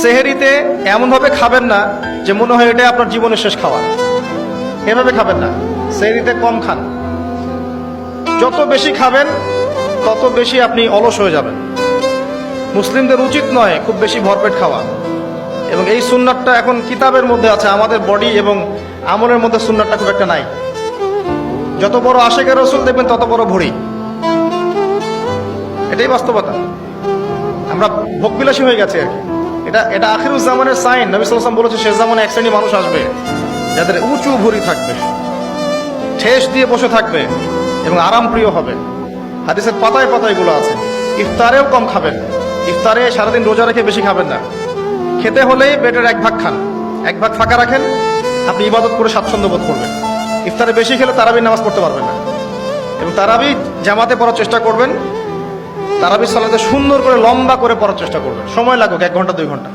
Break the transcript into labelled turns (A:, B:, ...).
A: সেহেরিতে এমনভাবে খাবেন না যে মনে হয় এটা আপনার জীবনের শেষ খাওয়া। এভাবে খাবেন না, সেহেরিতে কম খান। যত বেশি খাবেন তত বেশি আপনি অলস হয়ে যাবেন। মুসলিমদের উচিত নয় খুব বেশি ভরপেট খাওয়া। এবং এই সুন্নাতটা এখন কিতাবের মধ্যে আছে, আমাদের বডি এবং আমলের মধ্যে সুন্নাতটা খুব একটা নাই। যত বড় আশিকের রাসূল দেখবেন তত বড় ভুঁড়ি, এটাই বাস্তবতা। আমরা ভোগবিলাসী হয়ে গেছে আর কি। এটা আখিরুজ জামানের সাইন। নবী সাল্লাল্লাহু আলাইহি ওয়াসাল্লাম বলেছে শেষ জামানে এক শ্রেণী মানুষ আসবে যাদের উঁচু ভুঁড়ি থাকবে, ঠেস দিয়ে বসে থাকবে এবং আরাম প্রিয় হবে। হাদিসের পাতায় পাতায় গুলো আছে। ইফতারেও কম খাবেন, ইফতারে সারাদিন রোজা রেখে বেশি খাবেন না। খেতে হলেই পেটের এক ভাগ খান, এক ভাগ ফাঁকা রাখেন, আপনি ইবাদত করে স্বাচ্ছন্দ্য বোধ করবেন। ইফতারে বেশি খেলে তারাবির নামাজ পড়তে পারবেন না। এবং তারাবি জামাতে পড়ার চেষ্টা করবেন, তারাবি সালাতে সুন্দর করে লম্বা করে পড়ার চেষ্টা করবেন, সময় লাগুক 1 ঘন্টা 2 ঘন্টা।